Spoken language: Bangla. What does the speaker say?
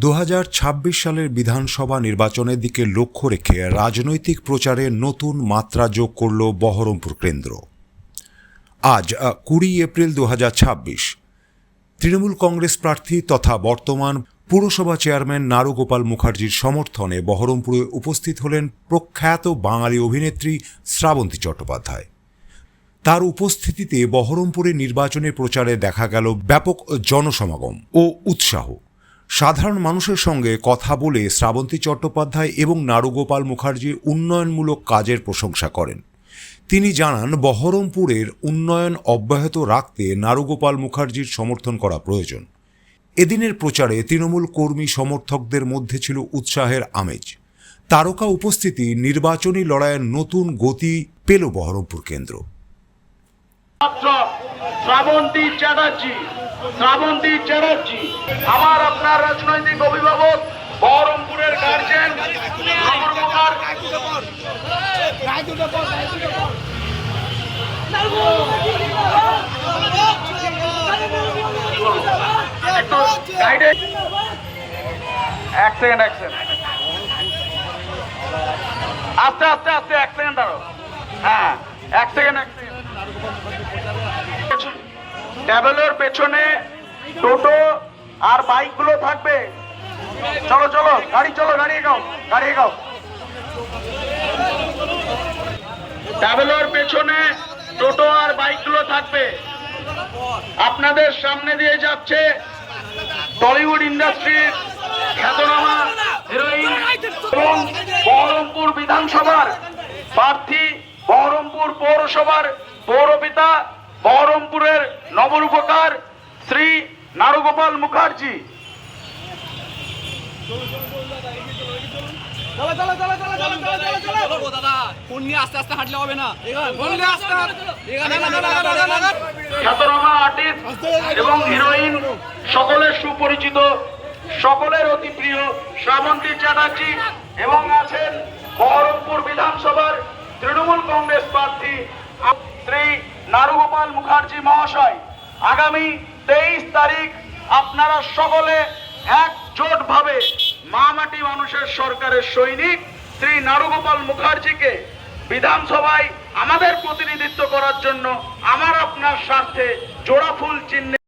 2026 সালের বিধানসভা নির্বাচনের দিকে লক্ষ্য রেখে রাজনৈতিক প্রচারে নতুন মাত্রা যোগ করল বহরমপুর কেন্দ্র। আজ 20 এপ্রিল 2026 তৃণমূল কংগ্রেস প্রার্থী তথা বর্তমান পুরসভা চেয়ারম্যান নারুগোপাল মুখার্জির সমর্থনে বহরমপুরে উপস্থিত হলেন প্রখ্যাত বাঙালি অভিনেত্রী শ্রাবন্তী চট্টোপাধ্যায়। তার উপস্থিতিতে বহরমপুরে নির্বাচনের প্রচারে দেখা গেল ব্যাপক জনসমাগম ও উৎসাহ। সাধারণ মানুষের সঙ্গে কথা বলে শ্রাবন্তী চট্টোপাধ্যায় এবং নারুগোপাল মুখার্জির উন্নয়নমূলক কাজের প্রশংসা করেন। তিনি জানান, বহরমপুরের উন্নয়ন অব্যাহত রাখতে নারুগোপাল মুখার্জির সমর্থন করা প্রয়োজন। এদিনের প্রচারে তৃণমূল কর্মী সমর্থকদের মধ্যে ছিল উৎসাহের আমেজ। তারকা উপস্থিতি নির্বাচনী লড়াইয়ের নতুন গতি পেল বহরমপুর কেন্দ্র। শ্রাবন্তী চ্যাটার্জি আমার আপনার রাজনৈতিক অভিভাবক, বহরমপুরের গার্জেন, আস্তে আস্তে আস্তে এক সেকেন্ড দাঁড়ো। হ্যাঁ, এক সেকেন্ড। ট্যাবেলের পেছনে টোটো আর বাইক গুলো থাকবে। চলো চলো, গাড়ি চলো, গাড়ি এগাও, গাড়ি এগাও। ট্যাবেলের পেছনে টোটো আর বাইক গুলো থাকবে। আপনাদের সামনে দিয়ে যাচ্ছে টলিউড ইন্ডাস্ট্রির খ্যাতনামা হিরোইন এবং বহরমপুর বিধানসভার প্রার্থী, বহরমপুর পৌরসভার পৌরপিতা, বহরমপুরের নবরূপকার শ্রী নারুগোপাল মুখার্জি। খ্যাতনামা আর্টিস্ট এবং হিরোইন, সকলের সুপরিচিত, সকলের অতি প্রিয় শ্রাবন্তী চ্যাটার্জি, এবং আছেন বহরমপুর বিধানসভার তৃণমূল কংগ্রেস প্রার্থী শ্রী নারুগোপাল মুখার্জি মহাশয়। আগামী 23 তারিখ আপনারা সকলে একজোটভাবে মা মাটি মানুষের সরকারের সৈনিক শ্রী নারুগোপাল মুখার্জিকে বিধানসভায় আমাদের প্রতিনিধিত্ব করার জন্য আমার আপনার স্বার্থে জোড়া ফুল চিহ্নে